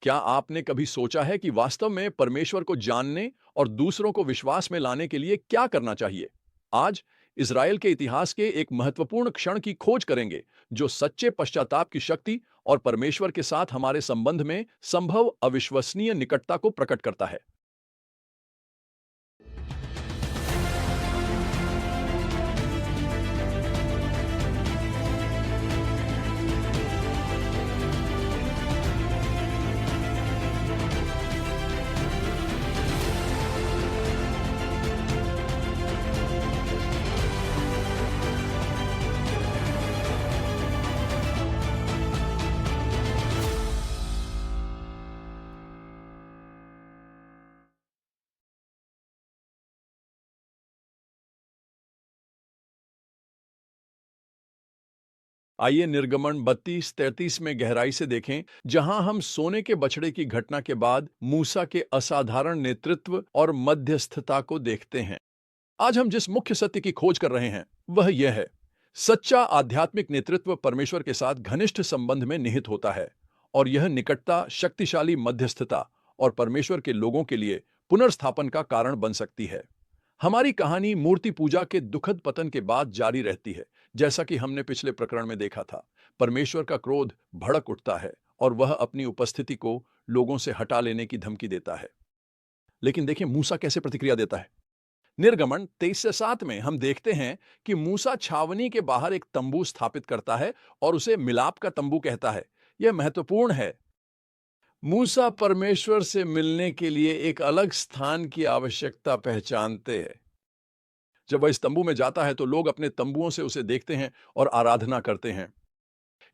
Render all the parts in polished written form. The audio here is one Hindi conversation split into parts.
क्या आपने कभी सोचा है कि वास्तव में परमेश्वर को जानने और दूसरों को विश्वास में लाने के लिए क्या करना चाहिए? आज इज़राइल के इतिहास के एक महत्वपूर्ण क्षण की खोज करेंगे, जो सच्चे पश्चाताप की शक्ति और परमेश्वर के साथ हमारे संबंध में संभव अविश्वसनीय निकटता को प्रकट करता है। आइए निर्गमन 32-33 में गहराई से देखें, जहां हम सोने के बछड़े की घटना के बाद मूसा के असाधारण नेतृत्व और मध्यस्थता को देखते हैं। आज हम जिस मुख्य सत्य की खोज कर रहे हैं, वह यह है: सच्चा आध्यात्मिक नेतृत्व परमेश्वर के साथ घनिष्ठ संबंध में निहित होता है, और यह निकटता शक्तिशाली मध्यस्थता और परमेश्वर के लोगों के लिए पुनर्स्थापन का कारण बन सकती है। हमारी कहानी मूर्ति पूजा के दुखद पतन के बाद जारी रहती है। जैसा कि हमने पिछले प्रकरण में देखा था, परमेश्वर का क्रोध भड़क उठता है और वह अपनी उपस्थिति को लोगों से हटा लेने की धमकी देता है। लेकिन देखिए मूसा कैसे प्रतिक्रिया देता है। निर्गमन 23 से 7 में हम देखते हैं कि मूसा छावनी के बाहर एक तंबू स्थापित करता है और उसे मिलाप का तंबू कहता है। यह महत्वपूर्ण है। मूसा परमेश्वर से मिलने के लिए एक अलग स्थान की आवश्यकता पहचानते हैं। जब वह इस तंबू में जाता है तो लोग अपने तंबुओं से उसे देखते हैं और आराधना करते हैं।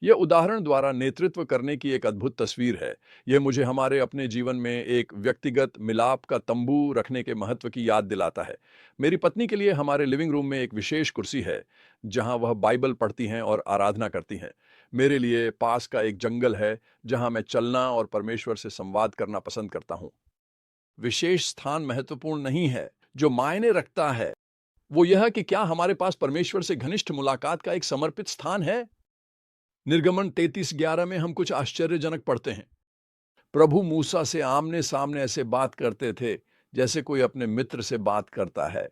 यह उदाहरण द्वारा नेतृत्व करने की एक अद्भुत तस्वीर है। यह मुझे हमारे अपने जीवन में एक व्यक्तिगत मिलाप का तंबू रखने के महत्व की याद दिलाता है। मेरी पत्नी के लिए हमारे लिविंग रूम में एक विशेष कुर्सी है, जहां वह बाइबल पढ़ती हैं और आराधना करती हैं। मेरे लिए पास का एक जंगल है, जहां मैं चलना और परमेश्वर से संवाद करना पसंद करता हूं। विशेष स्थान महत्वपूर्ण नहीं है। जो मायने रखता है वो यह कि क्या हमारे पास परमेश्वर से घनिष्ठ मुलाकात का एक समर्पित स्थान है। निर्गमन 33:11 में हम कुछ आश्चर्यजनक पढ़ते हैं। प्रभु मूसा से आमने सामने ऐसे बात करते थे जैसे कोई अपने मित्र से बात करता है।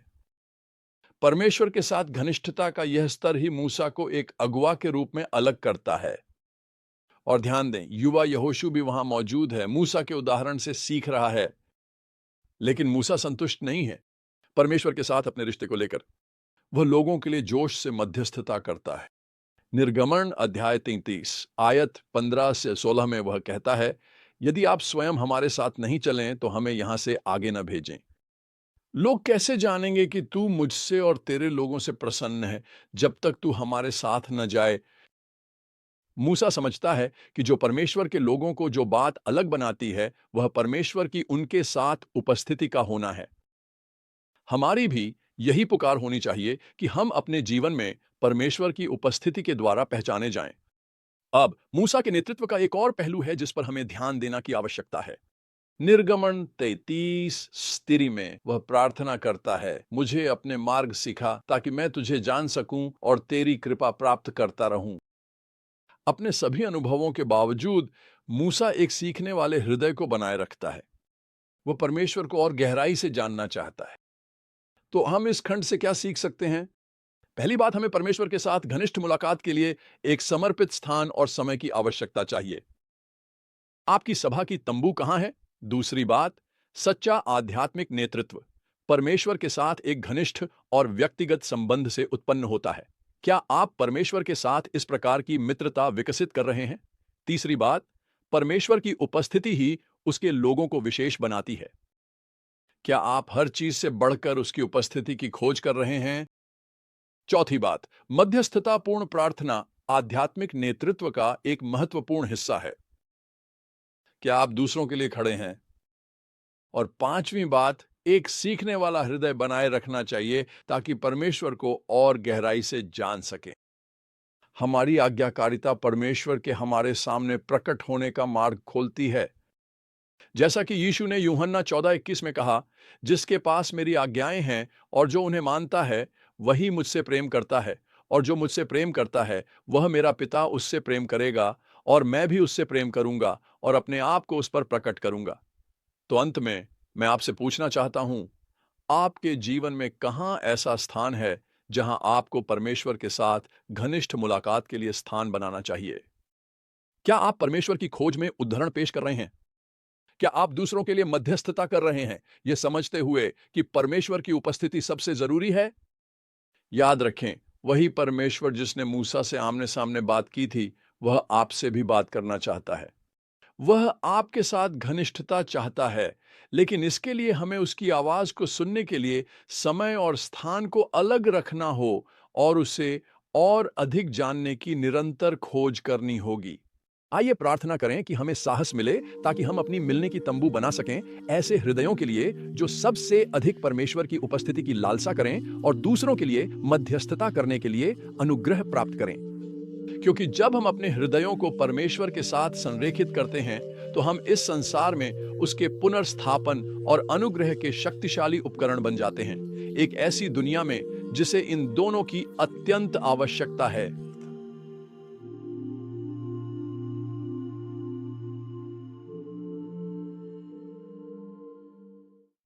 परमेश्वर के साथ घनिष्ठता का यह स्तर ही मूसा को एक अगुवा के रूप में अलग करता है। और ध्यान दें, युवा यहोशू भी वहां मौजूद है, मूसा के उदाहरण से सीख रहा है। लेकिन मूसा संतुष्ट नहीं है परमेश्वर के साथ अपने रिश्ते को लेकर। वह लोगों के लिए जोश से मध्यस्थता करता है। निर्गमन अध्याय 33 आयत 15 से 16 में वह कहता है, यदि आप स्वयं हमारे साथ नहीं चलें तो हमें यहां से आगे न भेजें। लोग कैसे जानेंगे कि तू मुझसे और तेरे लोगों से प्रसन्न है, जब तक तू हमारे साथ न जाए। मूसा समझता है कि जो परमेश्वर के लोगों को जो बात अलग बनाती है, वह परमेश्वर की उनके साथ उपस्थिति का होना है। हमारी भी यही पुकार होनी चाहिए कि हम अपने जीवन में परमेश्वर की उपस्थिति के द्वारा पहचाने जाएं। अब मूसा के नेतृत्व का एक और पहलू है जिस पर हमें ध्यान देना की आवश्यकता है। निर्गमन 33 स्त्री में वह प्रार्थना करता है, मुझे अपने मार्ग सिखा ताकि मैं तुझे जान सकूं और तेरी कृपा प्राप्त करता रहूं। अपने सभी अनुभवों के बावजूद मूसा एक सीखने वाले हृदय को बनाए रखता है। वह परमेश्वर को और गहराई से जानना चाहता है। तो हम इस खंड से क्या सीख सकते हैं? पहली बात, हमें परमेश्वर के साथ घनिष्ठ मुलाकात के लिए एक समर्पित स्थान और समय की आवश्यकता चाहिए। आपकी सभा की तंबू कहां है? दूसरी बात, सच्चा आध्यात्मिक नेतृत्व परमेश्वर के साथ एक घनिष्ठ और व्यक्तिगत संबंध से उत्पन्न होता है। क्या आप परमेश्वर के साथ इस प्रकार की मित्रता विकसित कर रहे हैं? तीसरी बात, परमेश्वर की उपस्थिति ही उसके लोगों को विशेष बनाती है। क्या आप हर चीज से बढ़कर उसकी उपस्थिति की खोज कर रहे हैं? चौथी बात, मध्यस्थतापूर्ण प्रार्थना आध्यात्मिक नेतृत्व का एक महत्वपूर्ण हिस्सा है। क्या आप दूसरों के लिए खड़े हैं? और पांचवी बात, एक सीखने वाला हृदय बनाए रखना चाहिए ताकि परमेश्वर को और गहराई से जान सकें। हमारी आज्ञाकारिता परमेश्वर के हमारे सामने प्रकट होने का मार्ग खोलती है। जैसा कि यीशु ने यूहन्ना 14:21 में कहा, जिसके पास मेरी आज्ञाएं हैं और जो उन्हें मानता है, वही मुझसे प्रेम करता है, और जो मुझसे प्रेम करता है, वह मेरा पिता उससे प्रेम करेगा, और मैं भी उससे प्रेम करूंगा और अपने आप को उस पर प्रकट करूंगा। तो अंत में मैं आपसे पूछना चाहता हूं, आपके जीवन में कहां ऐसा स्थान है जहां आपको परमेश्वर के साथ घनिष्ठ मुलाकात के लिए स्थान बनाना चाहिए? क्या आप परमेश्वर की खोज में उद्धरण पेश कर रहे हैं? क्या आप दूसरों के लिए मध्यस्थता कर रहे हैं, यह समझते हुए कि परमेश्वर की उपस्थिति सबसे जरूरी है? याद रखें, वही परमेश्वर जिसने मूसा से आमने सामने बात की थी, वह आपसे भी बात करना चाहता है। वह आपके साथ घनिष्ठता चाहता है, लेकिन इसके लिए हमें उसकी आवाज को सुनने के लिए समय और स्थान को अलग रखना हो और उसे और अधिक जानने की निरंतर खोज करनी होगी। आइए प्रार्थना करें कि हमें साहस मिले ताकि हम अपनी मिलने की तंबू बना सकें, ऐसे हृदयों के लिए जो सबसे अधिक परमेश्वर की उपस्थिति की लालसा करें और दूसरों के लिए मध्यस्थता करने के लिए अनुग्रह प्राप्त करें। क्योंकि जब हम अपने हृदयों को परमेश्वर के साथ संरेखित करते हैं, तो हम इस संसार में उसके पुनर्स्थापन और अनुग्रह के शक्तिशाली उपकरण बन जाते हैं, एक ऐसी दुनिया में जिसे इन दोनों की अत्यंत आवश्यकता है।